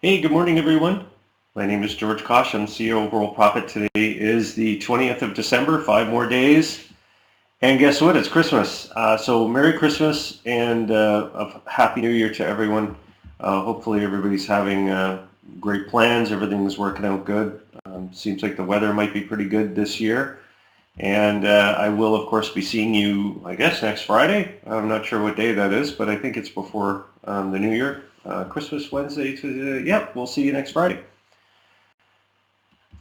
Hey, good morning, everyone. My name is George Kosch. I'm CEO of Worldprofit. Today is the 20th of December, 5 more days. And guess what? It's Christmas. So Merry Christmas and a Happy New Year to everyone. Hopefully everybody's having great plans. Everything's working out good. Seems like the weather might be pretty good this year. And I will, of course, be seeing you, I guess, next Friday. I'm not sure what day that is, but I think it's before the New Year. Christmas Wednesday. Yep, we'll see you next Friday.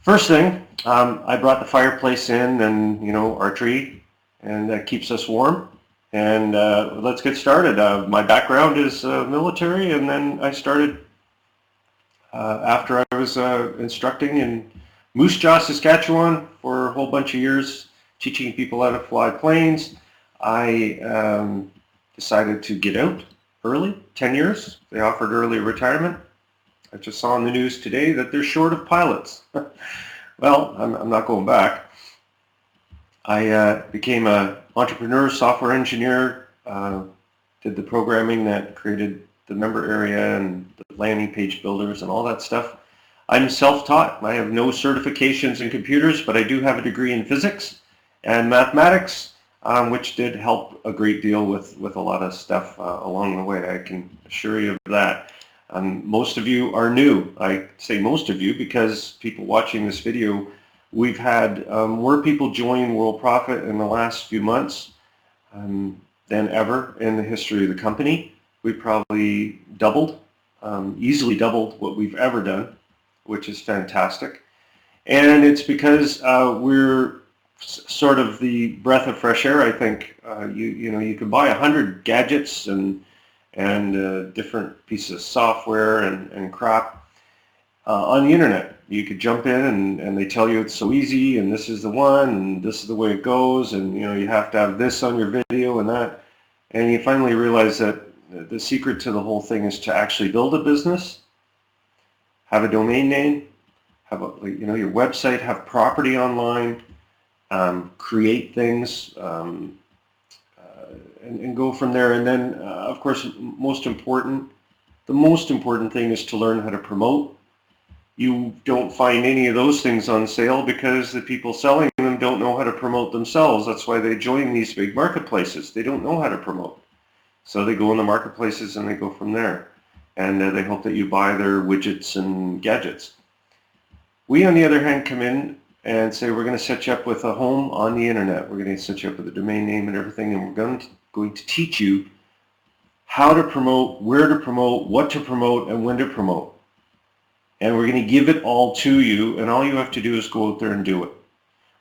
First thing, I brought the fireplace in and, our tree, and that keeps us warm. And let's get started. My background is military, and then I started after I was instructing in Moose Jaw, Saskatchewan for a whole bunch of years, teaching people how to fly planes. I decided to get out early, 10 years. They offered early retirement. I just saw in the news today that they're short of pilots. Well, I'm not going back. I became an entrepreneur, software engineer, did the programming that created the member area and the landing page builders and all that stuff. I'm self-taught. I have no certifications in computers, but I do have a degree in physics and mathematics, which did help a great deal with a lot of stuff along the way. I can assure you of that. Most of you are new. I say most of you because people watching this video, we've had more people join Worldprofit in the last few months than ever in the history of the company. We probably doubled, easily doubled what we've ever done, which is fantastic. And it's because we're sort of the breath of fresh air. I think you can buy 100 gadgets and different pieces of software and crap on the internet. You could jump in and they tell you it's so easy and this is the one and this is the way it goes and you have to have this on your video and that, and you finally realize that the secret to the whole thing is to actually build a business, have a domain name, have your website, have property online, create things, and go from there. And then, of course, the most important thing is to learn how to promote. You don't find any of those things on sale because the people selling them don't know how to promote themselves. That's why they join these big marketplaces. They don't know how to promote. So they go in the marketplaces and they go from there. And they hope that you buy their widgets and gadgets. We, on the other hand, come in and say we're going to set you up with a home on the internet. We're going to set you up with a domain name and everything, and we're going to teach you how to promote, where to promote, what to promote, and when to promote. And we're going to give it all to you, and all you have to do is go out there and do it.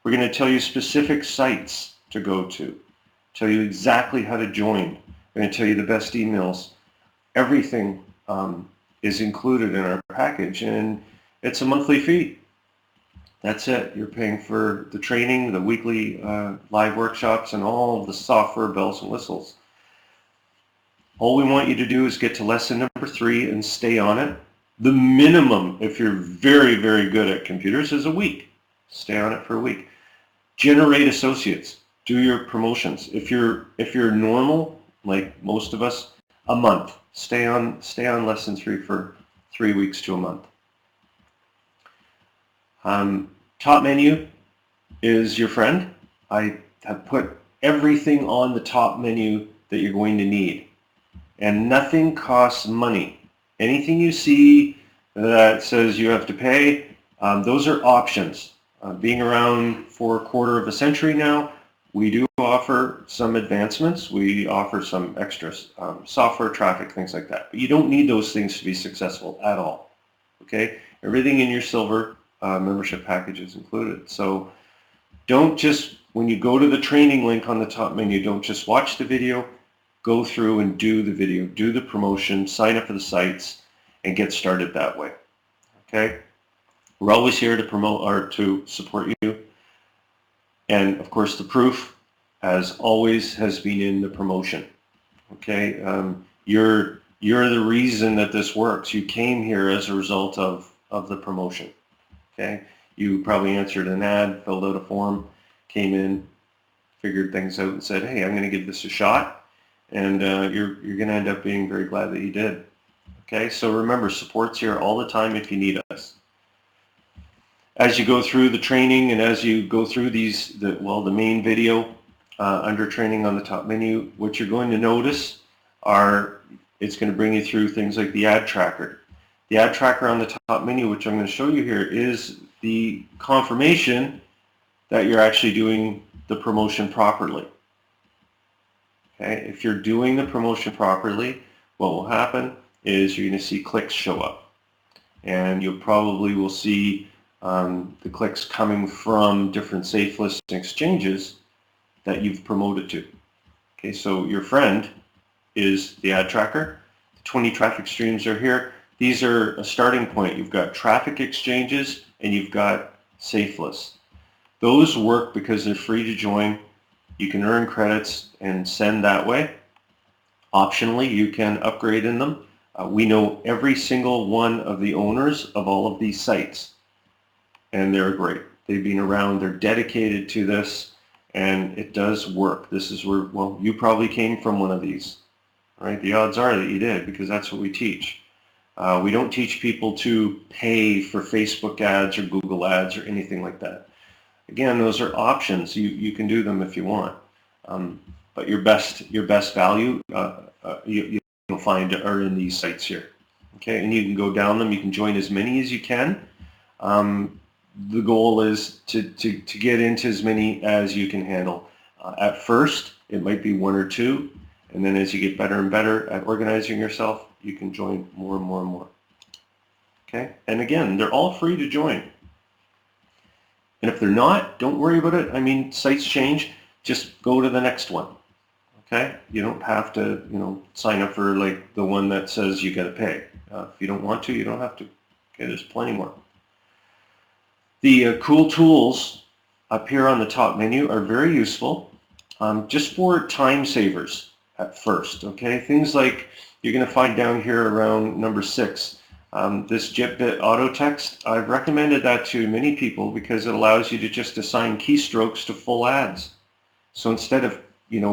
We're going to tell you specific sites to go to, tell you exactly how to join. We're going to tell you the best emails. Everything is included in our package, and it's a monthly fee. That's it. You're paying for the training, the weekly live workshops, and all of the software bells and whistles. All we want you to do is get to lesson number 3 and stay on it. The minimum, if you're very, very good at computers, is a week. Stay on it for a week. Generate associates. Do your promotions. If you're normal, like most of us, a month. Stay on lesson 3 for 3 weeks to a month. Top menu is your friend. I have put everything on the top menu that you're going to need. And nothing costs money. Anything you see that says you have to pay, those are options. Being around for a quarter of a century now, we do offer some advancements. We offer some extra software, traffic, things like that. But you don't need those things to be successful at all. Okay? Everything in your silver membership package is included. So don't just, when you go to the training link on the top menu, don't just watch the video, go through and do the video, do the promotion, sign up for the sites, and get started that way. Okay? We're always here to promote or to support you. And of course the proof, as always, has been in the promotion. Okay? You're the reason that this works. You came here as a result of the promotion. Okay, you probably answered an ad, filled out a form, came in, figured things out, and said, "Hey, I'm going to give this a shot," and you're going to end up being very glad that you did. Okay, so remember, support's here all the time if you need us. As you go through the training and as you go through the main video under training on the top menu, what you're going to notice it's going to bring you through things like the ad tracker. The ad tracker on the top menu, which I'm going to show you here, is the confirmation that you're actually doing the promotion properly. Okay, if you're doing the promotion properly, what will happen is you're going to see clicks show up, and you probably will see the clicks coming from different safe list exchanges that you've promoted to. Okay, so your friend is the ad tracker. The 20 traffic streams are here. These are a starting point. You've got traffic exchanges and you've got safe lists. Those work because they're free to join. You can earn credits and send that way. Optionally, you can upgrade in them. We know every single one of the owners of all of these sites, and they're great. They've been around, they're dedicated to this, and it does work. This is where, well, you probably came from one of these, right? The odds are that you did, because that's what we teach. We don't teach people to pay for Facebook ads or Google ads or anything like that. Again, those are options. You can do them if you want, but your best value you'll find are in these sites here. Okay, and you can go down them. You can join as many as you can. The goal is to get into as many as you can handle. At first, it might be one or two, and then as you get better and better at organizing yourself, you can join more and more and more. Okay, and again, they're all free to join. And if they're not, don't worry about it. I mean, sites change. Just go to the next one. Okay, you don't have to, sign up for like the one that says you got to pay. If you don't want to, you don't have to. Okay, there's plenty more. The cool tools up here on the top menu are very useful, just for time savers at first. Okay, things like you're going to find down here around number 6. This JIT-bit auto text, I've recommended that to many people because it allows you to just assign keystrokes to full ads. So instead of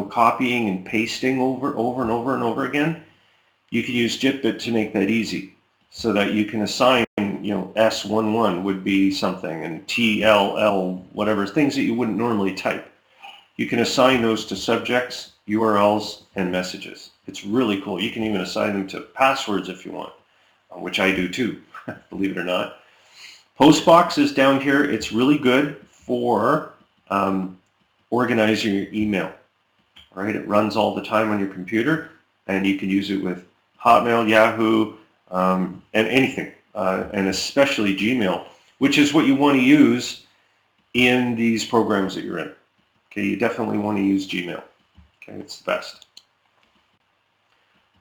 copying and pasting over and over again, you can use JIT-bit to make that easy, so that you can assign, S11 would be something, and TLL, whatever, things that you wouldn't normally type. You can assign those to subjects, URLs, and messages. It's really cool. You can even assign them to passwords if you want, which I do too, believe it or not. Postbox is down here. It's really good for organizing your email. Right? It runs all the time on your computer, and you can use it with Hotmail, Yahoo, and anything, and especially Gmail, which is what you want to use in these programs that you're in. Okay, you definitely want to use Gmail. Okay, it's the best.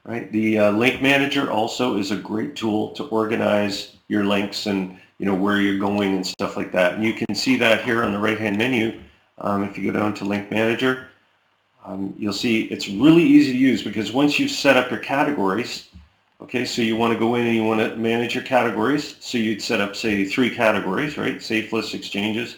Right? The link manager also is a great tool to organize your links and where you're going and stuff like that. And you can see that here on the right-hand menu. If you go down to link manager, you'll see it's really easy to use, because once you've set up your categories, okay, so you want to go in and you want to manage your categories. So you'd set up, say, 3 categories, right? Safe list exchanges.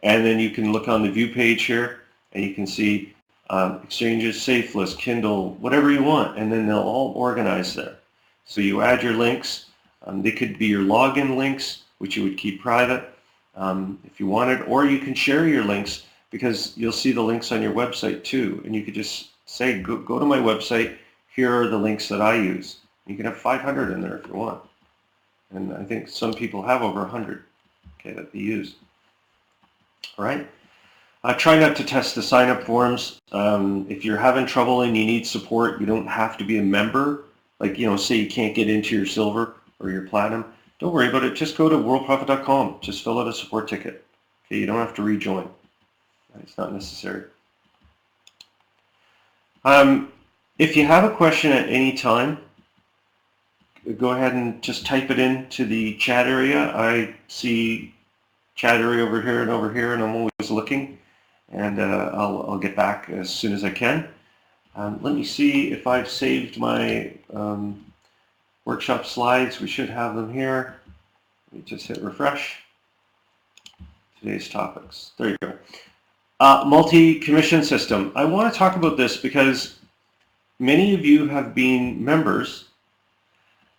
And then you can look on the view page here and you can see exchanges, safe list, Kindle, whatever you want, and then they'll all organize there. So you add your links. They could be your login links, which you would keep private if you wanted, or you can share your links, because you'll see the links on your website too, and you could just say, go to my website, here are the links that I use. You can have 500 in there if you want, and I think some people have over 100, okay, that they use. All right. Try not to test the sign-up forms. If you're having trouble and you need support, you don't have to be a member. Like, say you can't get into your silver or your platinum. Don't worry about it. Just go to worldprofit.com. Just fill out a support ticket. Okay, you don't have to rejoin. It's not necessary. If you have a question at any time, go ahead and just type it into the chat area. I see chat area over here, and I'm always looking, and I'll get back as soon as I can. Let me see if I've saved my workshop slides. We should have them here. Let me just hit refresh. Today's topics. There you go. Multi-commission system. I want to talk about this because many of you have been members,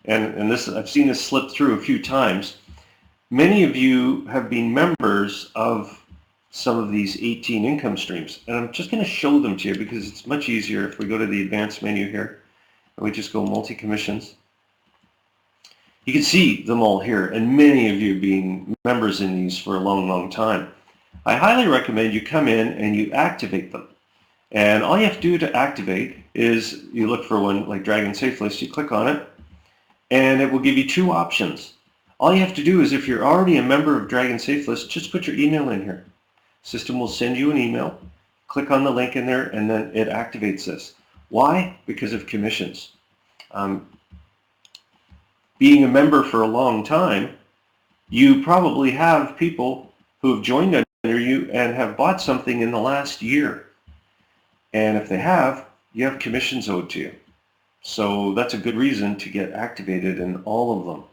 and this, I've seen this slip through a few times. Many of you have been members of some of these 18 income streams, and I'm just going to show them to you because it's much easier if we go to the advanced menu here and we just go multi-commissions. You can see them all here, and many of you being members in these for a long, long time. I highly recommend you come in and you activate them. And all you have to do to activate is you look for one like Dragon Safe List, you click on it, and it will give you two options. All you have to do is, if you're already a member of Dragon Safe List, just put your email in here. System will send you an email, click on the link in there, and then it activates this. Why? Because of commissions. Being a member for a long time, you probably have people who have joined under you and have bought something in the last year. And if they have, you have commissions owed to you. So that's a good reason to get activated in all of them.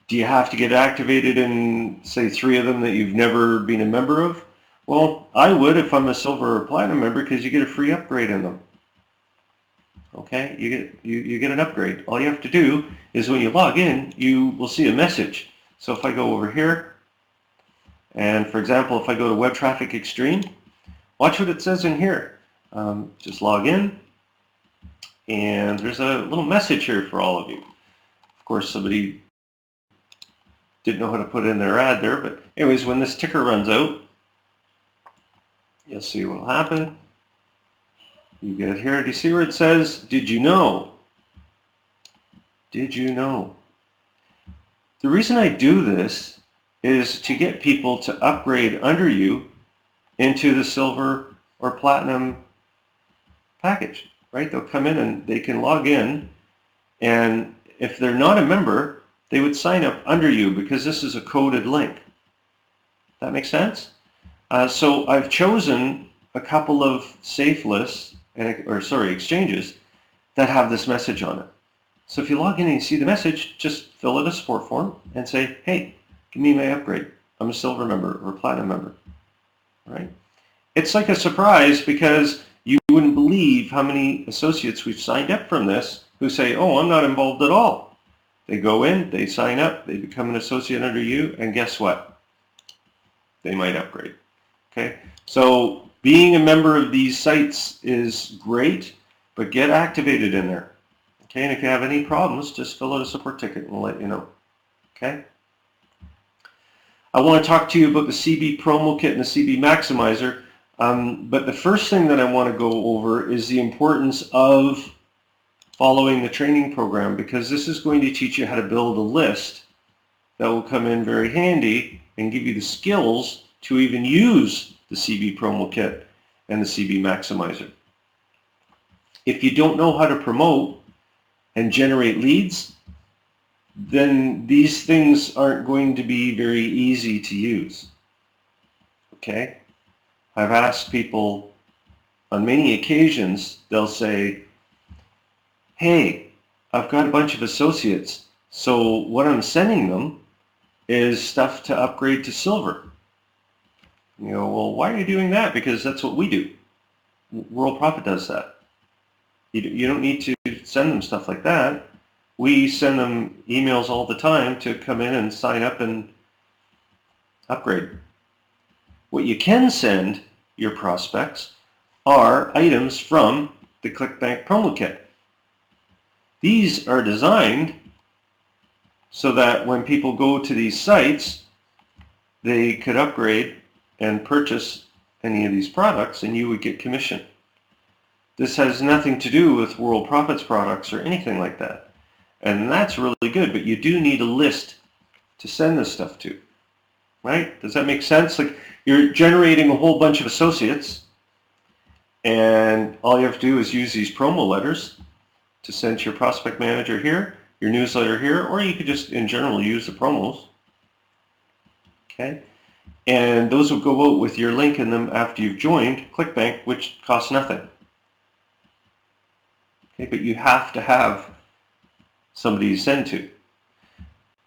Do you have to get activated in, say, 3 of them that you've never been a member of? Well, I would if I'm a silver or platinum member, because you get a free upgrade in them. Okay, you get an upgrade. All you have to do is when you log in, you will see a message. So if I go over here, and for example, if I go to Web Traffic Extreme, watch what it says in here. Just log in, and there's a little message here for all of you. Of course, somebody didn't know how to put in their ad there, but anyways, when this ticker runs out, you'll see what will happen. You get here, do you see where it says, did you know? Did you know? The reason I do this is to get people to upgrade under you into the silver or platinum package, right? They'll come in and they can log in, and if they're not a member, they would sign up under you because this is a coded link. That makes sense? So I've chosen a couple of safe lists, exchanges that have this message on it. So if you log in and you see the message, just fill out a support form and say, hey, give me my upgrade. I'm a silver member or a platinum member, right? It's like a surprise because you wouldn't believe how many associates we've signed up from this who say, oh, I'm not involved at all. They go in, they sign up, they become an associate under you, and guess what? They might upgrade. Okay, so being a member of these sites is great, but get activated in there. Okay, and if you have any problems, just fill out a support ticket and we'll let you know. Okay. I want to talk to you about the CB Promo Kit and the CB Maximizer. But the first thing that I want to go over is the importance of following the training program, because this is going to teach you how to build a list that will come in very handy and give you the skills to even use the CB Promo Kit and the CB Maximizer. If you don't know how to promote and generate leads, then these things aren't going to be very easy to use. Okay? I've asked people on many occasions, they'll say, hey, I've got a bunch of associates, so what I'm sending them is stuff to upgrade to silver. You go, well, why are you doing that? Because that's what we do. Worldprofit does that. You don't need to send them stuff like that. We send them emails all the time to come in and sign up and upgrade. What you can send your prospects are items from the ClickBank Promo Kit. These are designed so that when people go to these sites, they could upgrade and purchase any of these products and you would get commission. This has nothing to do with Worldprofit's products or anything like that. And that's really good, but you do need a list to send this stuff to, right? Does that make sense? Like, you're generating a whole bunch of associates, and all you have to do is use these promo letters to send to your prospect manager here, your newsletter here, or you could just in general use the promos. Okay? And those will go out with your link in them after you've joined ClickBank, which costs nothing. Okay, but you have to have somebody to send to.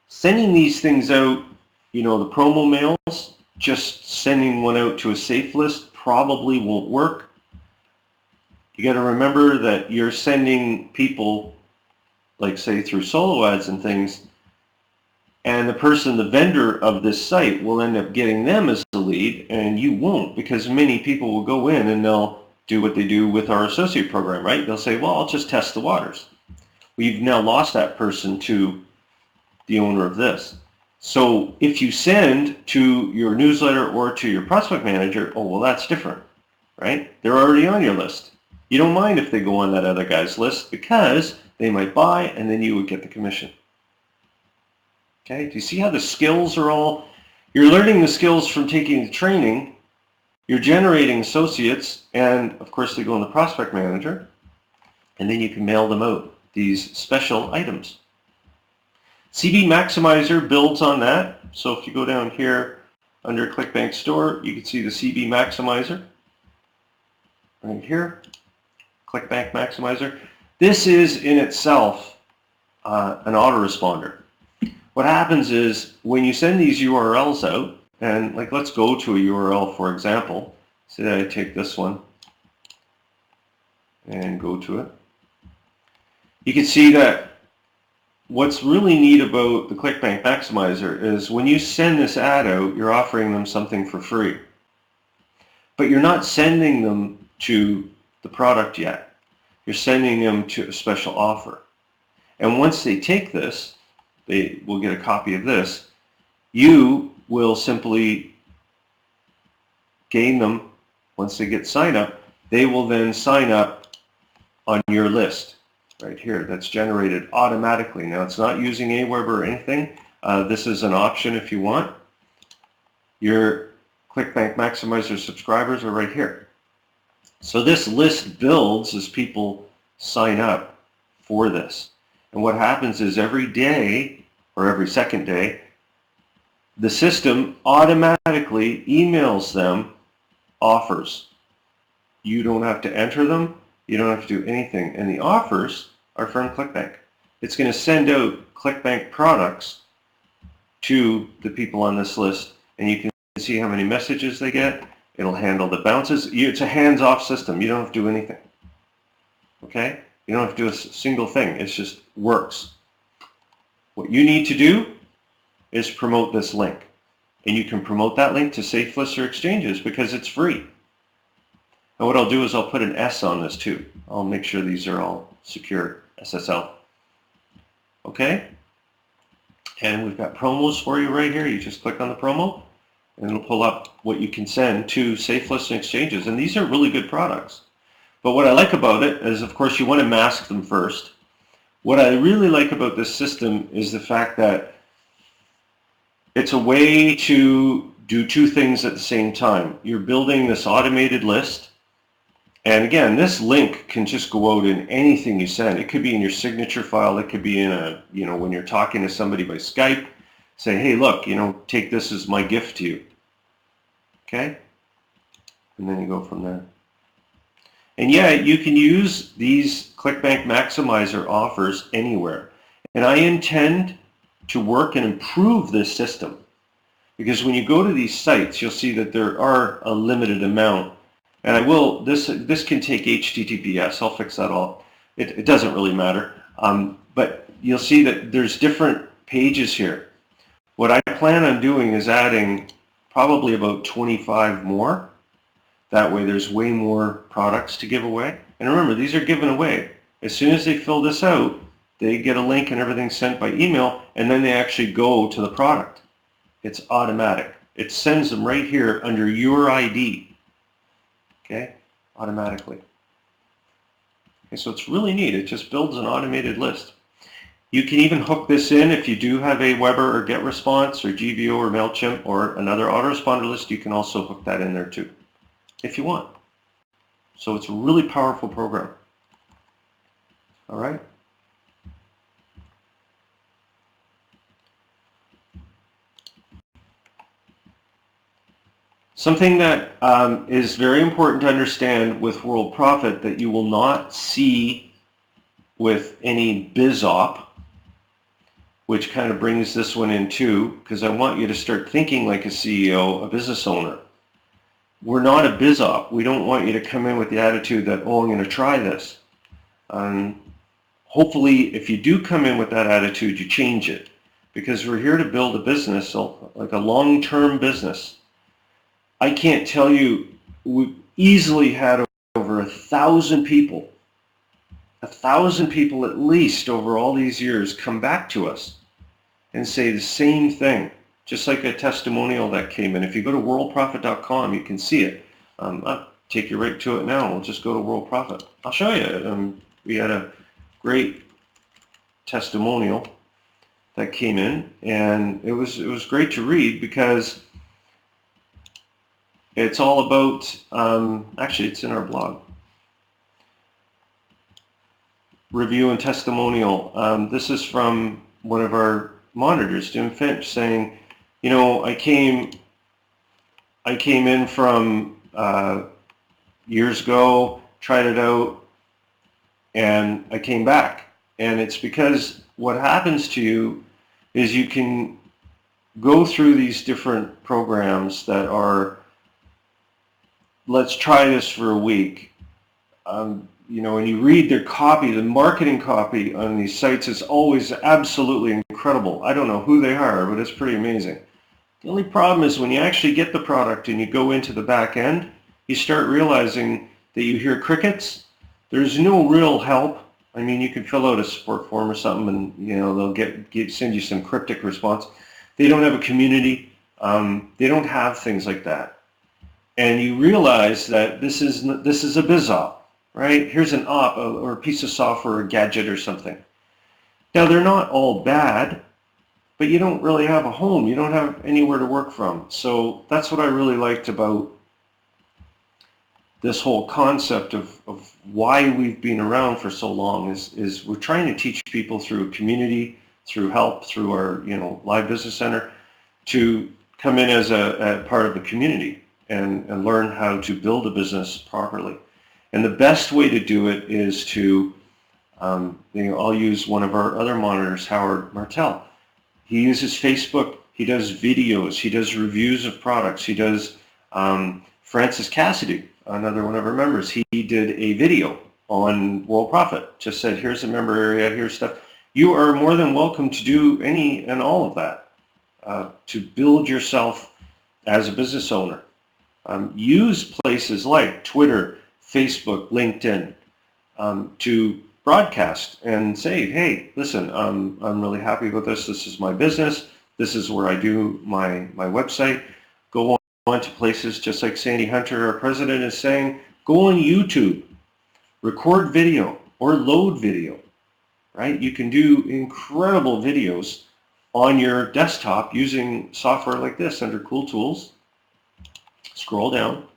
Sending these things out, you know, the promo mails, just sending one out to a safe list probably won't work. You got to remember that you're sending people like say through solo ads and things, and the person, the vendor of this site, will end up getting them as the lead, and you won't, because many people will go in and they'll do what they do with our associate program, right? They'll say, well, I'll just test the waters. We've now lost that person to the owner of this. So if you send to your newsletter or to your prospect manager, oh, well, that's different, right? They're already on your list. You don't mind if they go on that other guy's list because they might buy and then you would get the commission. Okay, do you see how the skills are all, you're learning the skills from taking the training, you're generating associates, and of course they go in the prospect manager, and then you can mail them out, these special items. CB Maximizer builds on that. So if you go down here under ClickBank Store, you can see the CB Maximizer right here, ClickBank Maximizer. This is in itself an autoresponder. What happens is when you send these URLs out, and like let's go to a URL for example, say I take this one and go to it. You can see that what's really neat about the ClickBank Maximizer is when you send this ad out, you're offering them something for free. But you're not sending them to the product yet. You're sending them to a special offer. And once they take this, they will get a copy of this. You will simply gain them once they get signed up. They will then sign up on your list right here. That's generated automatically. Now it's not using Aweber or anything. This is an option if you want. Your ClickBank Maximizer subscribers are right here. So this list builds as people sign up for this. And what happens is every day or every second day, the system automatically emails them offers. You don't have to enter them. You don't have to do anything. And the offers are from ClickBank. It's going to send out ClickBank products to the people on this list. And you can see how many messages they get. It'll handle the bounces. It's a hands-off system. You don't have to do anything. Okay? You don't have to do a single thing. It just works. What you need to do is promote this link. And you can promote that link to safe lists or exchanges because it's free. And what I'll do is I'll put an S on this too. I'll make sure these are all secure, SSL. Okay? And we've got promos for you right here. You just click on the promo and it'll pull up what you can send to safe lists and exchanges. And these are really good products. But what I like about it is, of course, you want to mask them first. What I really like about this system is the fact that it's a way to do two things at the same time. You're building this automated list. And again, this link can just go out in anything you send. It could be in your signature file. It could be in a, when you're talking to somebody by Skype, say, hey, look, take this as my gift to you. Okay? And then you go from there. And yeah, you can use these ClickBank Maximizer offers anywhere. And I intend to work and improve this system. Because when you go to these sites, you'll see that there are a limited amount. And I will, this can take HTTPS. I'll fix that all. It doesn't really matter. But you'll see that there's different pages here. What I plan on doing is adding probably about 25 more. That way there's way more products to give away. And remember, these are given away. As soon as they fill this out, they get a link and everything sent by email, and then they actually go to the product. It's automatic. It sends them right here under your ID. Okay, automatically. Okay, so it's really neat. It just builds an automated list. You can even hook this in if you do have a Weber or GetResponse or GVO or MailChimp or another autoresponder list. You can also hook that in there too, if you want. So it's a really powerful program. All right. Something that is very important to understand with Worldprofit that you will not see with any BizOp, which kind of brings this one in too, because I want you to start thinking like a CEO, a business owner. We're not a BizOp. We don't want you to come in with the attitude that, oh, I'm going to try this. hopefully, if you do come in with that attitude, you change it, because we're here to build a business, like a long-term business. I can't tell you, we easily had over 1,000 people, 1,000 people at least over all these years come back to us and say the same thing, just like a testimonial that came in. If you go to worldprofit.com, you can see it. I'll take you right to it now. We'll just go to World Profit. I'll show you. We had a great testimonial that came in, and it was great to read, because it's all about, actually it's in our blog, review and testimonial. This is from one of our monitors, Jim Finch, saying, you know, I came in from years ago, tried it out, and I came back. And it's because what happens to you is you can go through these different programs that are, let's try this for a week. You know, and you read their copy, the marketing copy on these sites is always absolutely incredible. I don't know who they are, but it's pretty amazing. The only problem is when you actually get the product and you go into the back end, you start realizing that you hear crickets. There's no real help. I mean, you can fill out a support form or something, and you know they'll send you some cryptic response. They don't have a community. They don't have things like that. And you realize that this is a biz op, right? Here's an op or a piece of software or a gadget or something. Now they're not all bad, but you don't really have a home. You don't have anywhere to work from. So that's what I really liked about this whole concept of why we've been around for so long is we're trying to teach people through a community, through help, through our live business center, to come in as a part of the community and learn how to build a business properly. And the best way to do it is to, I'll use one of our other monitors, Howard Martell. He uses Facebook. He does videos. He does reviews of products. He does, Francis Cassidy, another one of our members, he did a video on World Profit. Just said, here's a member area, here's stuff. You are more than welcome to do any and all of that, to build yourself as a business owner. Use places like Twitter, Facebook, LinkedIn, to broadcast and say, hey, listen, I'm really happy with this. This is my business. This is where I do my website. Go on to places just like Sandy Hunter, our president, is saying, go on YouTube, record video or load video, right? You can do incredible videos on your desktop using software like this under Cool Tools. Scroll down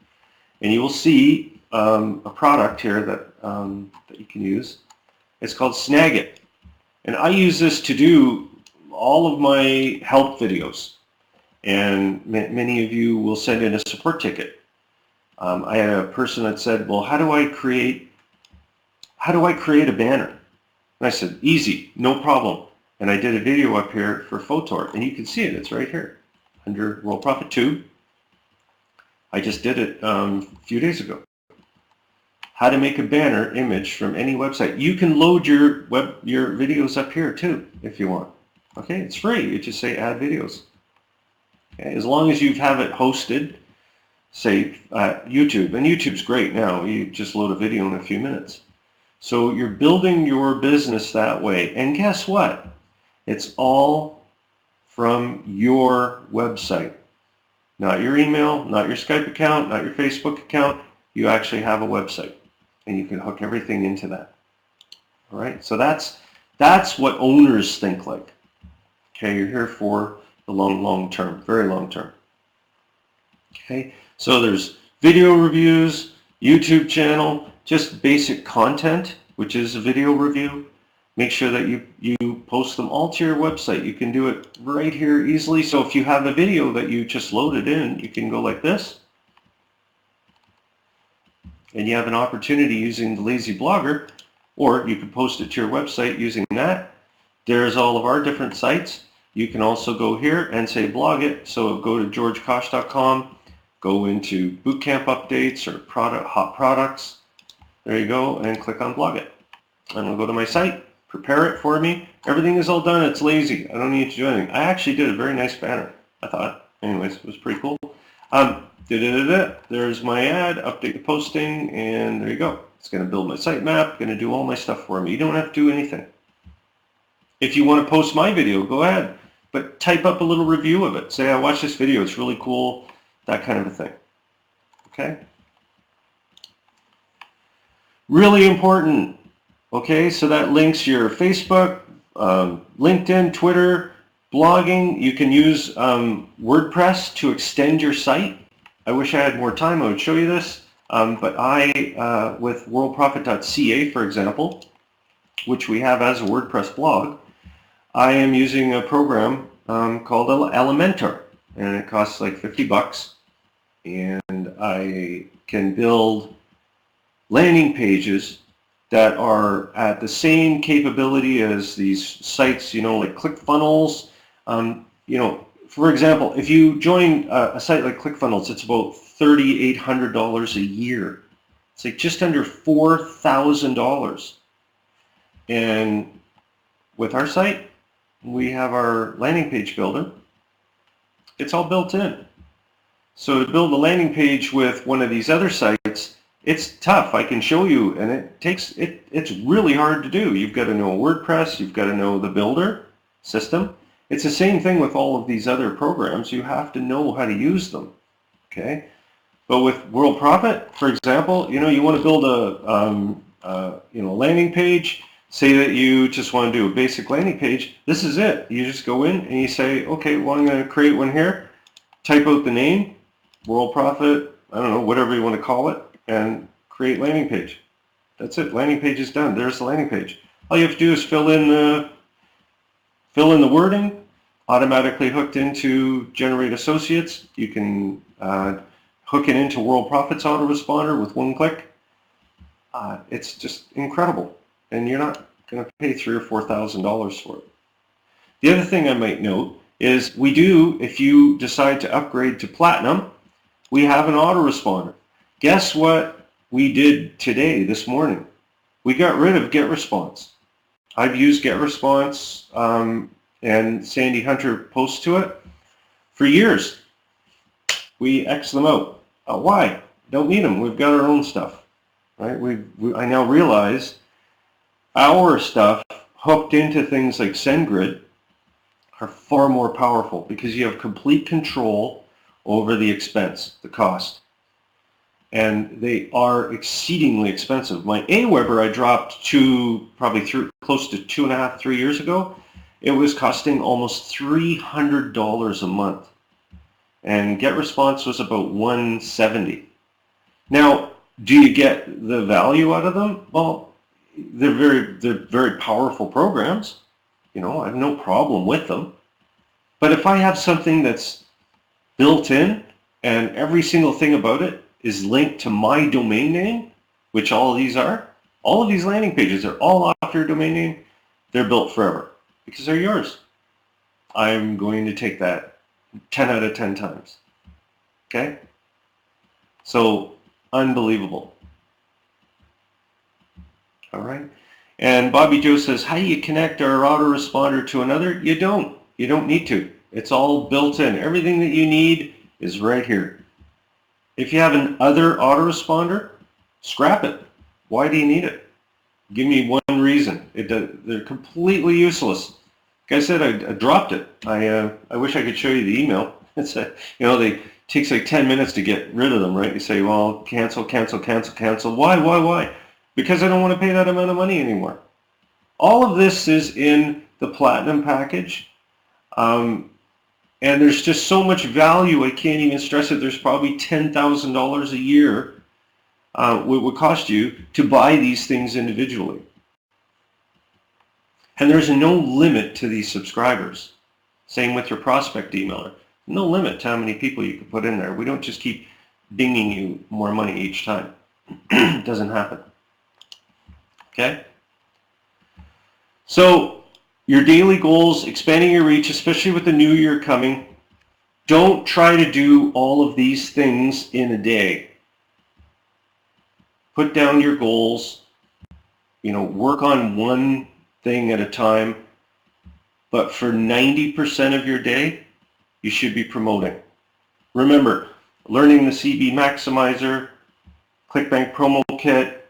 and you will see a product here that you can use. It's called Snagit. And I use this to do all of my help videos. And many of you will send in a support ticket. I had a person that said, well, how do I create a banner? And I said, easy, no problem. And I did a video up here for Photor, and you can see it. It's right here under World Profit 2. I just did it a few days ago. How to make a banner image from any website. You can load your videos up here too if you want. Okay, it's free. You just say add videos. Okay, as long as you have it hosted, say YouTube, and YouTube's great now. You just load a video in a few minutes. So you're building your business that way. And guess what? It's all from your website. Not your email, not your Skype account, not your Facebook account. You actually have a website, and you can hook everything into that. All right, so that's what owners think like. Okay, you're here for the long term, very long term. Okay, so there's video reviews, YouTube channel, just basic content, which is a video review. Make sure that you post them all to your website. You can do it right here easily. So if you have a video that you just loaded in, you can go like this. And you have an opportunity using the Lazy Blogger, or you can post it to your website using that. There's all of our different sites. You can also go here and say blog it. So go to georgekosch.com, go into Bootcamp updates or hot products. There you go, and click on blog it. And we'll go to my site. prepare it for me. Everything is all done. It's lazy. I don't need to do anything. I actually did a very nice banner, I thought. Anyways, it was pretty cool. There's my ad, update the posting, and there you go. It's going to build my sitemap, going to do all my stuff for me. You don't have to do anything. If you want to post my video, go ahead. But type up a little review of it. Say, I watched this video, it's really cool, that kind of a thing. Okay? Really important. Okay, so that links your Facebook, LinkedIn, Twitter, blogging. You can use WordPress to extend your site. I wish I had more time, I would show you this. But I, with worldprofit.ca, for example, which we have as a WordPress blog, I am using a program called Elementor, and it costs like $50, and I can build landing pages that are at the same capability as these sites, you know, like ClickFunnels. You know, for example, if you join a site like ClickFunnels, it's about $3,800 a year. It's like just under $4,000. And with our site, we have our landing page builder. It's all built in. So to build a landing page with one of these other sites, it's tough. I can show you, and it's really hard to do. You've got to know WordPress, you've got to know the builder system. It's the same thing with all of these other programs. You have to know how to use them. Okay? But with Worldprofit, for example, you know, you want to build a landing page. Say that you just want to do a basic landing page. This is it. You just go in and you say, okay, well, I'm going to create one here. Type out the name, Worldprofit, I don't know, whatever you want to call it, and create landing page. That's it. Landing page is done. There's the landing page. All you have to do is fill in the wording, automatically hooked into Generate Associates. You can hook it into WorldProfit's autoresponder with one click. It's just incredible. And you're not going to pay $3,000 or $4,000 for it. The other thing I might note is we do, if you decide to upgrade to Platinum, we have an autoresponder. Guess what we did today, this morning? We got rid of GetResponse. I've used GetResponse and Sandy Hunter posts to it for years. We X them out. Why? Don't need them. We've got our own stuff. Right? I now realize our stuff hooked into things like SendGrid are far more powerful because you have complete control over the expense, the cost. And they are exceedingly expensive. My Aweber I dropped to probably close to 2.5, 3 years ago. It was costing almost $300 a month. And GetResponse was about $170. Now, do you get the value out of them? Well, they're very powerful programs. You know, I have no problem with them. But if I have something that's built in and every single thing about it is linked to my domain name, which all of these are, all of these landing pages are all off your domain name, they're built forever because they're yours. I'm going to take that 10 out of 10 times. Okay? So, unbelievable. All right. And Bobby Joe says, how do you connect our autoresponder to another? You don't. You don't need to. It's all built in. Everything that you need is right here. If you have an other autoresponder, scrap it. Why do you need it? Give me one reason. They're completely useless. Like I said, I dropped it. I wish I could show you the email. It's it takes like 10 minutes to get rid of them, right? You say, well, cancel, cancel, cancel, cancel. Why? Because I don't want to pay that amount of money anymore. All of this is in the Platinum package. And there's just so much value, I can't even stress it. There's probably $10,000 a year it would cost you to buy these things individually. And there's no limit to these subscribers. Same with your prospect emailer. No limit to how many people you can put in there. We don't just keep dinging you more money each time. It doesn't happen. Okay? So, your daily goals, expanding your reach, especially with the new year coming. Don't try to do all of these things in a day. Put down your goals. Work on one thing at a time, but for 90% of your day, you should be promoting. Remember, learning the CB Maximizer, ClickBank Promo Kit,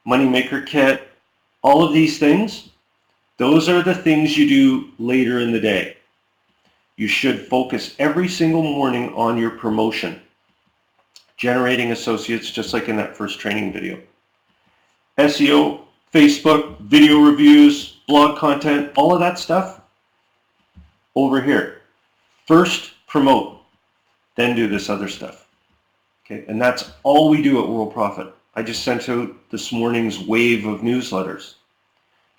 Moneymaker Kit, all of these things, those are the things you do later in the day. You should focus every single morning on your promotion, generating associates just like in that first training video. SEO, Facebook, video reviews, blog content, all of that stuff over here. First, promote, then do this other stuff. Okay, and that's all we do at Worldprofit. I just sent out this morning's wave of newsletters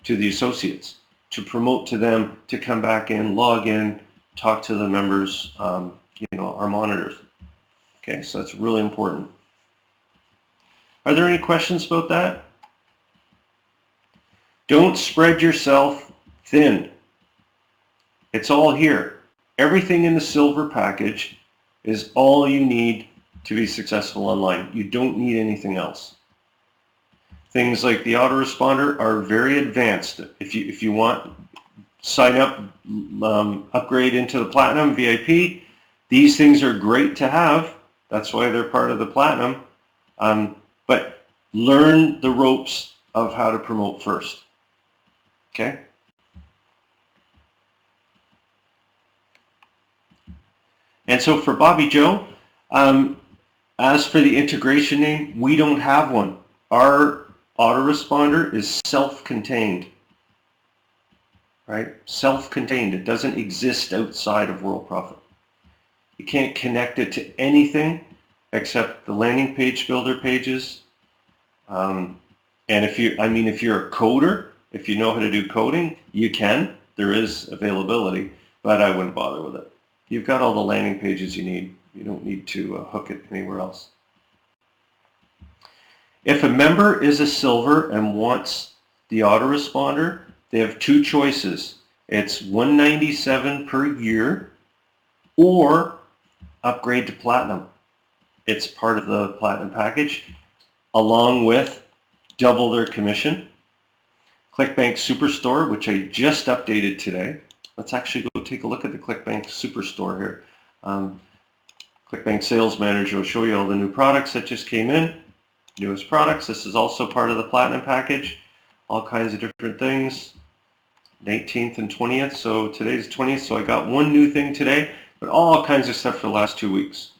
to the associates to promote to them to come back in, log in, talk to the members, our monitors. Okay, so that's really important. Are there any questions about that? Don't spread yourself thin. It's all here. Everything in the silver package is all you need to be successful online. You don't need anything else. Things like the autoresponder are very advanced. If you want, sign up, upgrade into the Platinum VIP. These things are great to have. That's why they're part of the Platinum. But learn the ropes of how to promote first. Okay? And so for Bobby Joe, as for the integration name, we don't have one. Our autoresponder is self-contained, right? Self-contained. It doesn't exist outside of Worldprofit. You can't connect it to anything except the landing page builder pages. And if you're a coder, if you know how to do coding, you can. There is availability, but I wouldn't bother with it. You've got all the landing pages you need. You don't need to hook it anywhere else. If a member is a silver and wants the autoresponder, they have two choices. It's $197 per year or upgrade to Platinum. It's part of the Platinum package along with double their commission. ClickBank Superstore, which I just updated today. Let's actually go take a look at the ClickBank Superstore here. ClickBank Sales Manager will show you all the new products that just came in. Newest products. This is also part of the Platinum package. All kinds of different things. 19th and 20th. So today's 20th. So I got one new thing today, but all kinds of stuff for the last 2 weeks.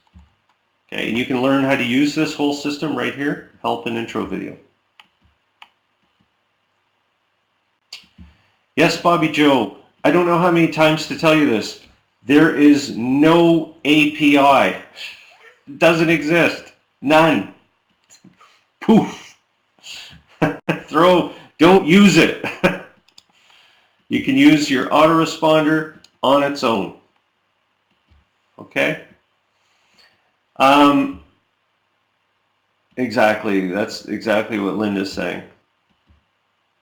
Okay, and you can learn how to use this whole system right here. Help and intro video. Yes, Bobby Joe. I don't know how many times to tell you this. There is no API. It doesn't exist. None. Poof. Don't use it. You can use your autoresponder on its own. Okay? Exactly. That's exactly what Linda's saying.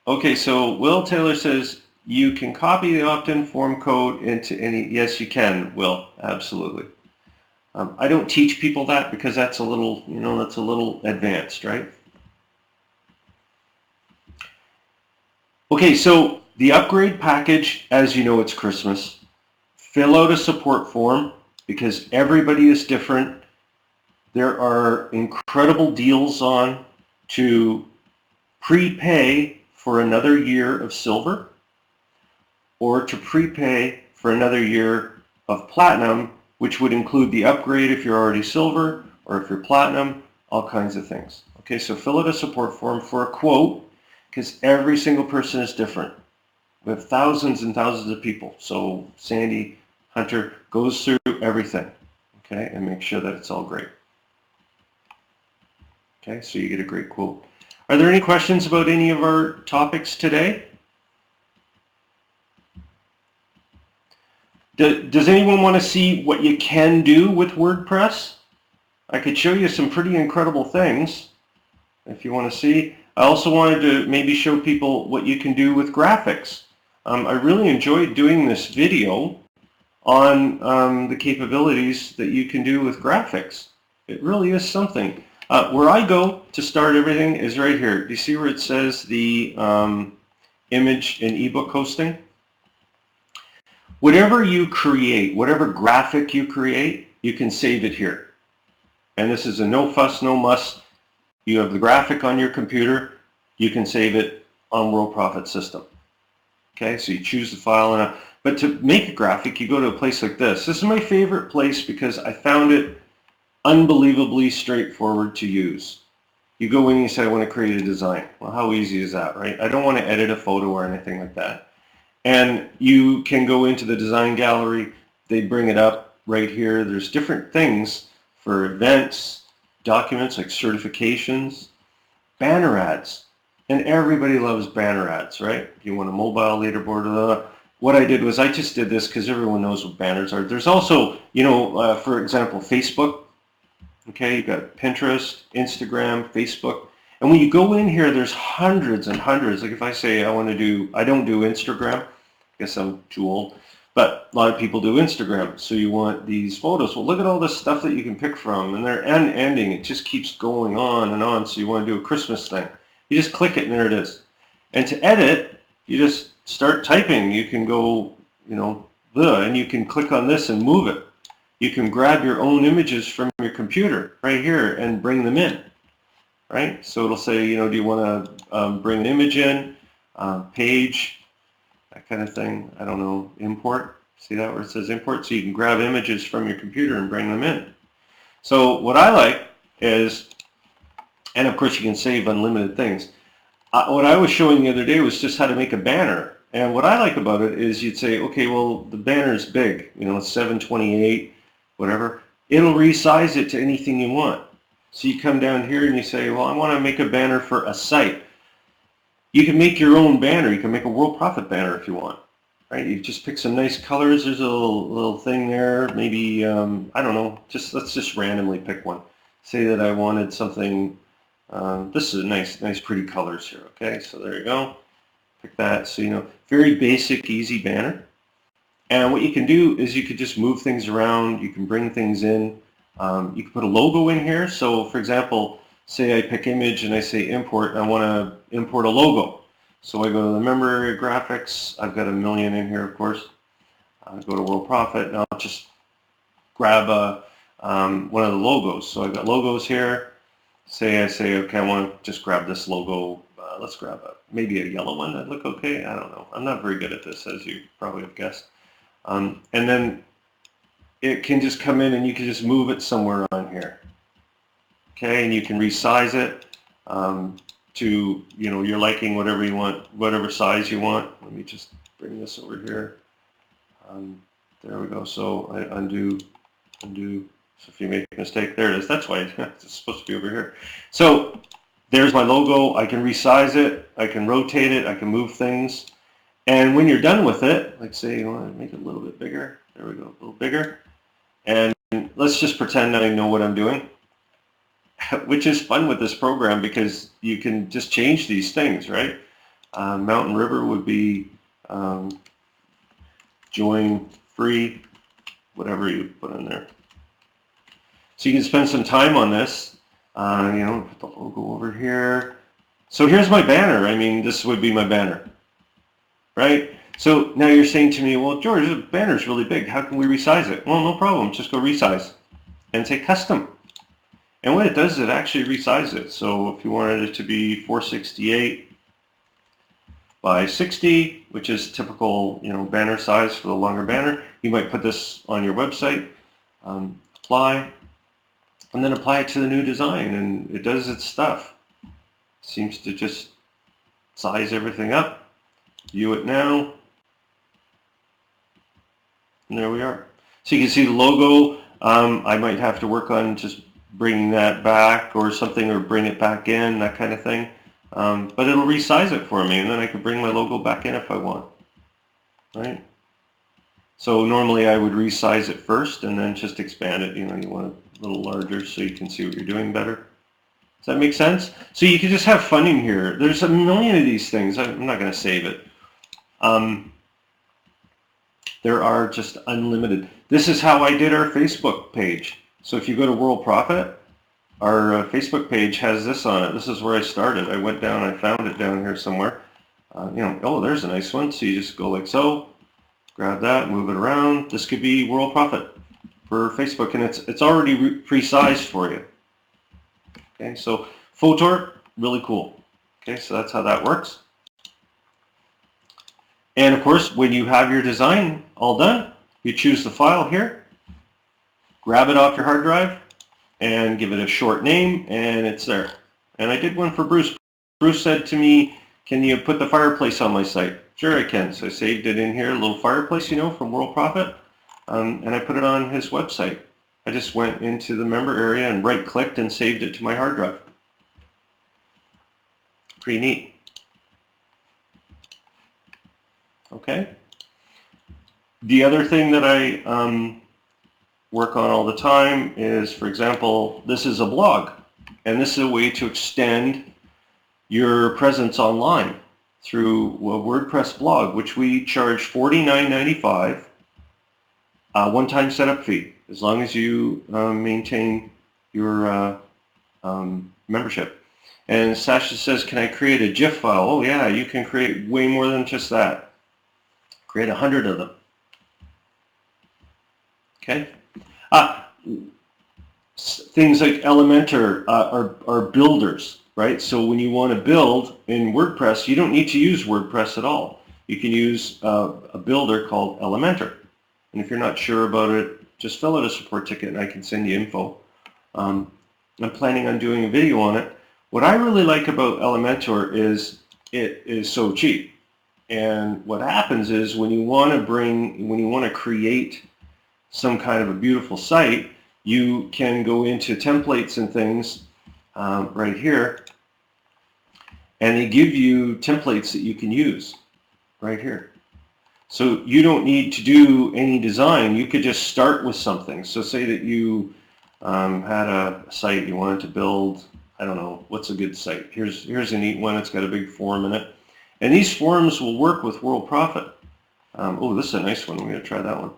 Okay, so Will Taylor says, you can copy the opt-in form code into any, yes you can, Will, absolutely. I don't teach people that because that's a little, that's a little advanced, right? Okay, so the upgrade package, as you know, it's Christmas. Fill out a support form because everybody is different. There are incredible deals on to prepay for another year of silver or to prepay for another year of platinum, which would include the upgrade if you're already silver or if you're platinum, all kinds of things. Okay, so fill out a support form for a quote because every single person is different. We have thousands and thousands of people. So Sandy Hunter goes through everything, okay, and make sure that it's all great. Okay, so you get a great quote. Are there any questions about any of our topics today? Does anyone want to see what you can do with WordPress? I could show you some pretty incredible things if you want to see. I also wanted to maybe show people what you can do with graphics. I really enjoyed doing this video on the capabilities that you can do with graphics. It really is something. Where I go to start everything is right here. Do you see where it says the image and ebook hosting. Whatever you create, whatever graphic you create, you can save it here. And this is a no fuss, no muss. You have the graphic on your computer, you can save it on Worldprofit system. Okay, so you choose the file, but to make a graphic, you go to a place like this. This is my favorite place because I found it unbelievably straightforward to use. You go in and you say, I want to create a design. Well, how easy is that, right? I don't want to edit a photo or anything like that. And you can go into the design gallery. They bring it up right here. There's different things for events, documents like certifications, banner ads. And everybody loves banner ads, right? If you want a mobile leaderboard, what I did was I just did this because everyone knows what banners are. There's also, for example, Facebook. Okay, you've got Pinterest, Instagram, Facebook. And when you go in here, there's hundreds and hundreds. Like if I say I don't do Instagram. I guess I'm too old. But a lot of people do Instagram. So you want these photos. Well, look at all this stuff that you can pick from. And they're unending. It just keeps going on and on. So you want to do a Christmas thing. You just click it and there it is. And to edit, you just start typing. You can go, and you can click on this and move it. You can grab your own images from your computer right here and bring them in, right? So it'll say, do you want to bring an image in, page, that kind of thing. I don't know, import. See that where it says import? So you can grab images from your computer and bring them in. So what I like is, and of course you can save unlimited things. What I was showing the other day was just how to make a banner. And what I like about it is you'd say, okay, well, the banner is big, it's 728, whatever. It'll resize it to anything you want. So you come down here and you say, well, I want to make a banner for a site. You can make your own banner. You can make a Worldprofit banner if you want, right? You just pick some nice colors. There's a little thing there. Maybe, I don't know, let's just randomly pick one. Say that I wanted something, this is nice pretty colors here, okay? So there you go. Pick that. So, very basic, easy banner. And what you can do is you could just move things around. You can bring things in. You can put a logo in here. So, for example, say I pick image and I say import. And I want to import a logo. So I go to the member graphics. I've got 1 million in here, of course. I go to Worldprofit. And I'll just grab one of the logos. So I've got logos here. I say, okay, I want to just grab this logo. Let's grab maybe a yellow one. That'd look okay. I don't know. I'm not very good at this, as you probably have guessed. And then it can just come in and you can just move it somewhere on here. Okay, and you can resize it to, your liking, whatever you want, whatever size you want. Let me just bring this over here. There we go. So I undo. So if you make a mistake, there it is. That's why it's supposed to be over here. So there's my logo. I can resize it. I can rotate it. I can move things. And when you're done with it, like say you want to make it a little bit bigger. There we go, a little bigger. And let's just pretend that I know what I'm doing, which is fun with this program because you can just change these things, right? Mountain River would be join free, whatever you put in there. So you can spend some time on this. Put the logo over here. So here's my banner. I mean, this would be my banner, right? So now you're saying to me, well, George, the banner's really big. How can we resize it? Well, no problem. Just go resize and say custom. And what it does is it actually resizes it. So if you wanted it to be 468 by 60, which is typical, banner size for the longer banner, you might put this on your website, apply, and then apply it to the new design, and it does its stuff. Seems to just size everything up. View it now. And there we are. So you can see the logo. I might have to work on just bringing that back or something, or bring it back in, that kind of thing. But it'll resize it for me, and then I can bring my logo back in if I want. Right? So normally I would resize it first and then just expand it. You want it a little larger so you can see what you're doing better. Does that make sense? So you can just have fun in here. There's a million of these things. I'm not going to save it. There are just unlimited. This is how I did our Facebook page. So if you go to Worldprofit, our Facebook page has this on it. This is where I started. I went down, I found it down here somewhere. oh, there's a nice one. So you just go like so, grab that, move it around. This could be Worldprofit for Facebook, and it's already pre-sized for you. Okay, so Photor, really cool. Okay, so that's how that works. And of course, when you have your design all done, you choose the file here, grab it off your hard drive, and give it a short name, and it's there. And I did one for Bruce. Bruce said to me, can you put the fireplace on my site? Sure, I can. So I saved it in here, a little fireplace, from Worldprofit, and I put it on his website. I just went into the member area and right-clicked and saved it to my hard drive. Pretty neat. Okay. The other thing that I work on all the time is, for example, this is a blog, and this is a way to extend your presence online through a WordPress blog, which we charge $49.95, one-time setup fee, as long as you maintain your membership. And Sasha says, can I create a GIF file? Oh yeah, you can create way more than just that. Create 100 of them. Okay. Things like Elementor are builders, right? So when you want to build in WordPress, you don't need to use WordPress at all. You can use a builder called Elementor. And if you're not sure about it, just fill out a support ticket and I can send you info. I'm planning on doing a video on it. What I really like about Elementor is it is so cheap. And what happens is when you want to create some kind of a beautiful site, you can go into templates and things right here, and they give you templates that you can use right here. So you don't need to do any design. You could just start with something. So say that you had a site you wanted to build. I don't know, what's a good site? Here's a neat one. It's got a big form in it. And these forms will work with Worldprofit. Oh, this is a nice one. We're going to try that one.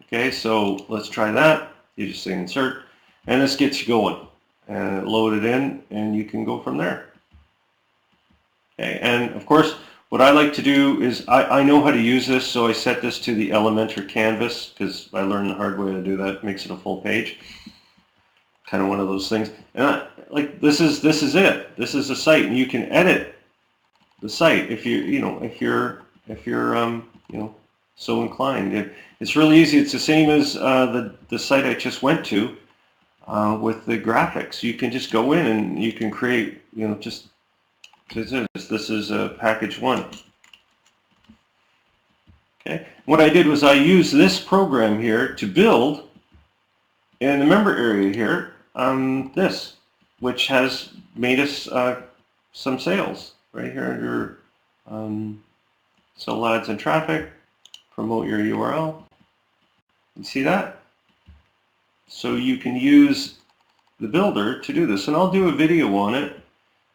Okay, so let's try that. You just say insert, and this gets you going. And load it in, and you can go from there. Okay, and of course, what I like to do is I know how to use this, so I set this to the Elementor canvas because I learned the hard way to do that. It makes it a full page. Kind of one of those things. And this is it. This is a site, and you can edit the site if you're so inclined. It's really easy. It's the same as the site I just went to with the graphics. You can just go in and you can create, just this is package 1. Okay. What I did was I used this program here to build in the member area here this, which has made us some sales right here under sell ads and traffic, promote your URL. You see that? So you can use the builder to do this, and I'll do a video on it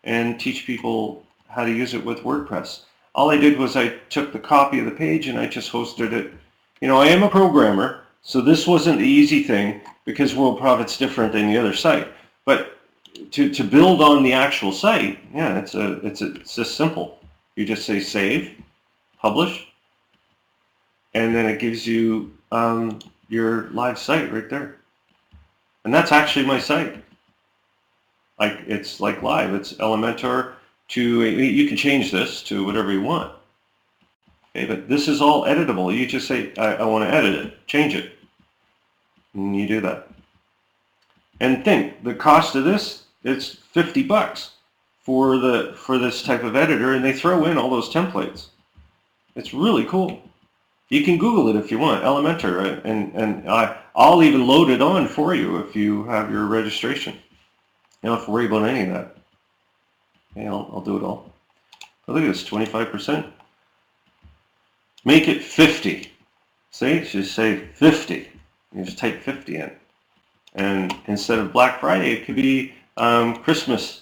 and teach people how to use it with WordPress. All I did was I took the copy of the page and I just hosted it. I am a programmer, so this wasn't the easy thing because Worldprofit's different than the other site. But to build on the actual site, yeah, it's just simple. You just say save, publish, and then it gives you your live site right there. And that's actually my site. It's like live. It's Elementor you can change this to whatever you want. Okay, but this is all editable. You just say, I want to edit it, change it. And you do that. And think, the cost of this, it's $50 for this type of editor, and they throw in all those templates. It's really cool. You can Google it if you want, Elementor, right? And I'll even load it on for you if you have your registration. You don't have to worry about any of that. Okay, I'll do it all. Oh, look at this, 25%. Make it 50. See, just say 50. You just type 50 in. And instead of Black Friday, it could be Christmas,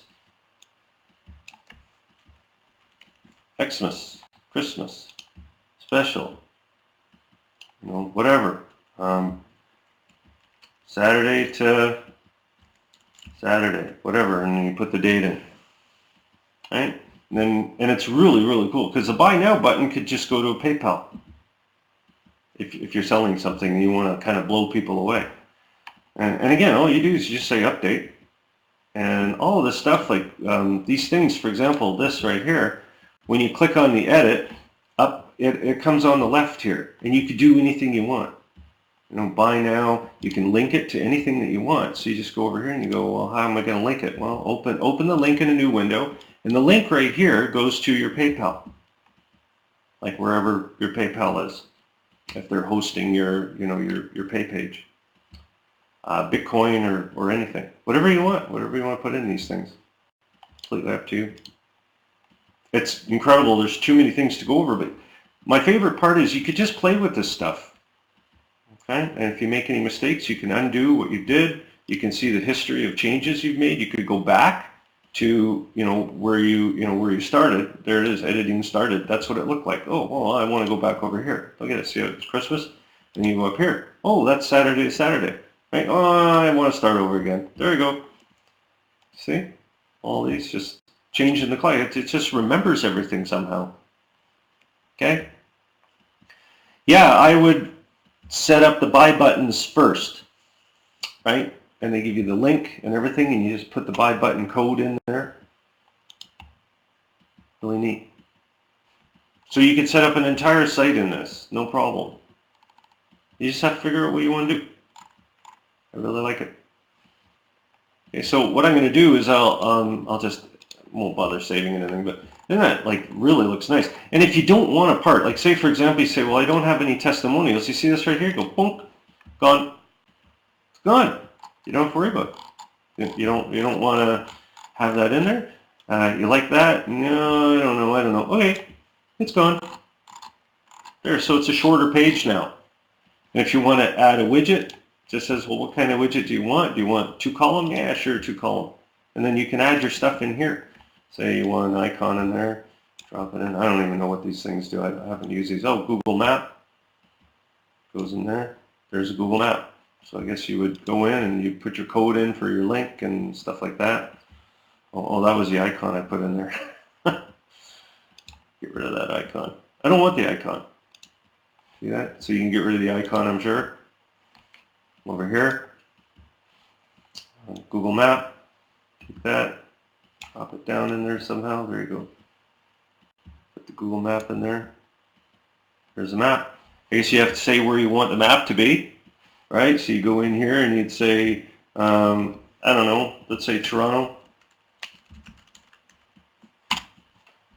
Christmas, special, whatever. Saturday to Saturday, whatever, and then you put the date in. Right? And it's really, really cool because the buy now button could just go to a PayPal. If you're selling something and you want to kind of blow people away. And again, all you do is you just say update. And all of this stuff, like these things, for example, this right here, when you click on the edit, it comes on the left here. And you could do anything you want. You know, buy now, you can link it to anything that you want. So you just go over here and you go, well, how am I going to link it? Well, open the link in a new window. And the link right here goes to your PayPal, like wherever your PayPal is, if they're hosting your pay page, Bitcoin or anything, whatever you want to put in these things. Completely up to you. It's incredible. There's too many things to go over, but my favorite part is you could just play with this stuff. Okay, and if you make any mistakes, you can undo what you did. You can see the history of changes you've made. You could go back to where you started. There it is, editing started. That's what it looked like. Oh, well, I want to go back over here. Look at it. See how it's Christmas? And you go up here. Oh, that's Saturday. Right? Oh, I want to start over again. There you go. See? All these just changing the client. It just remembers everything somehow. Okay? Yeah, I would set up the buy buttons first, right? And they give you the link and everything, and you just put the buy button code in there. Really neat. So you can set up an entire site in this, no problem. You just have to figure out what you want to do. I really like it. Okay, so what I'm going to do is I'll just won't bother saving anything, but isn't that like really looks nice? And if you don't want a part, like say for example, you say, well, I don't have any testimonials. You see this right here? Go boom, gone. It's gone. You don't have to worry about it. You don't want to have that in there. You like that? No, I don't know. Okay, it's gone. There, so it's a shorter page now. And if you want to add a widget, it just says, well, what kind of widget do you want? Do you want 2-column? Yeah, sure, 2-column. And then you can add your stuff in here. Say you want an icon in there, drop it in. I don't even know what these things do. I haven't used these. Oh, Google Map goes in there. There's a Google Map. So I guess you would go in and you put your code in for your link and stuff like that. Oh, that was the icon I put in there. Get rid of that icon. I don't want the icon. See that? So you can get rid of the icon, I'm sure. Over here, Google Map. Take that. Drop it down in there somehow. There you go. Put the Google Map in there. There's the map. I guess you have to say where you want the map to be, right? So you go in here and you'd say, I don't know, let's say Toronto.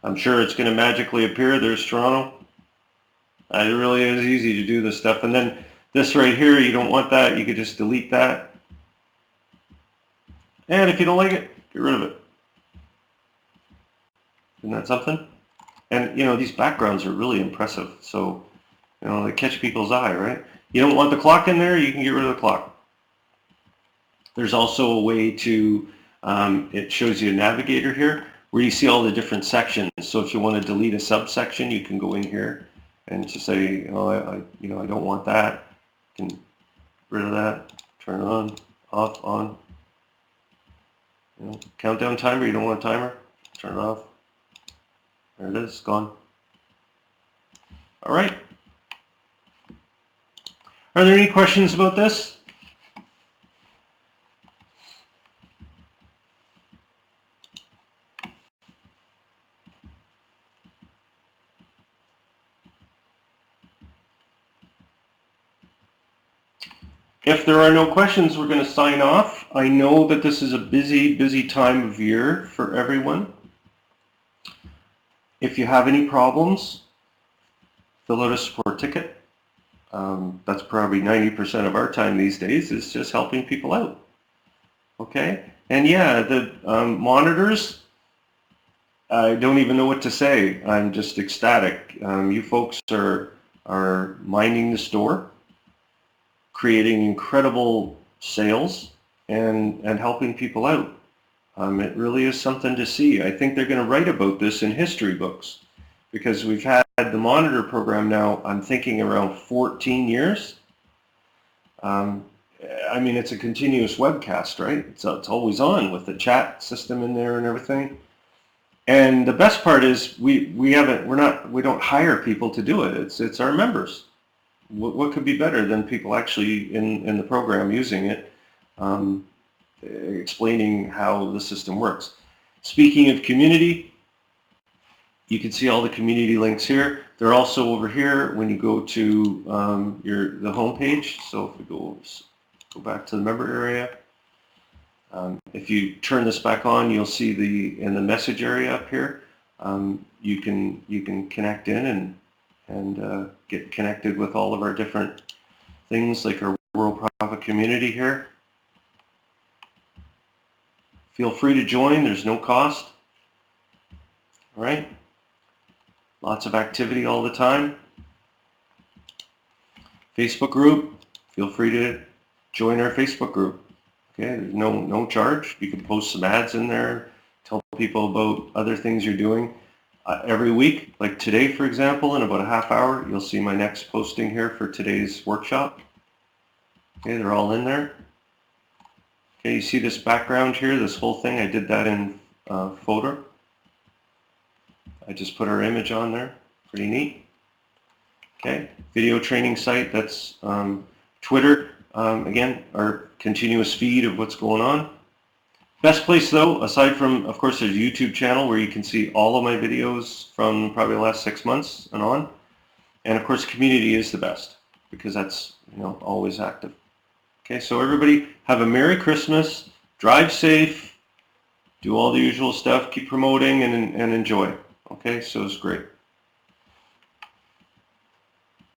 I'm sure it's going to magically appear. There's Toronto. It really is easy to do this stuff. And then this right here, you don't want that. You could just delete that. And if you don't like it, get rid of it. Isn't that something? And these backgrounds are really impressive. So, they catch people's eye, right? You don't want the clock in there, you can get rid of the clock. There's also a way to, it shows you a navigator here where you see all the different sections. So if you want to delete a subsection, you can go in here and just say, oh, I don't want that. You can get rid of that, turn it on, off, on. Countdown timer, you don't want a timer, turn it off. There it is, gone. All right. Are there any questions about this? If there are no questions, we're going to sign off. I know that this is a busy time of year for everyone. If you have any problems, fill out a support ticket. That's probably 90% of our time these days is just helping people out. Okay? And yeah, the monitors, I don't even know what to say. I'm just ecstatic. You folks are minding the store, creating incredible sales, and helping people out. It really is something to see. I think they're going to write about this in history books because we've had the monitor program now, I'm thinking around 14 years. I mean, it's a continuous webcast, right? It's always on with the chat system in there and everything. And the best part is we don't hire people to do it. It's our members. What could be better than people actually in the program using it, explaining how the system works. Speaking of community, you can see all the community links here. They're also over here when you go to the home page. So if we go back to the member area, if you turn this back on, you'll see in the message area up here. You can connect in and get connected with all of our different things, like our Worldprofit community here. Feel free to join. There's no cost. All right. Lots of activity all the time. Facebook group. Feel free to join our Facebook group. Okay, there's no charge. You can post some ads in there, tell people about other things you're doing. Every week, like today, for example, in about a half hour, you'll see my next posting here for today's workshop. Okay, they're all in there. Okay, you see this background here, this whole thing, I did that in photo. I just put our image on there, pretty neat. Okay, video training site, that's Twitter. Again, our continuous feed of what's going on. Best place though, aside from, of course, there's a YouTube channel where you can see all of my videos from probably the last 6 months and on. And of course, community is the best because that's, always active. Okay, so everybody have a Merry Christmas, drive safe, do all the usual stuff, keep promoting and enjoy. Okay, so it's great.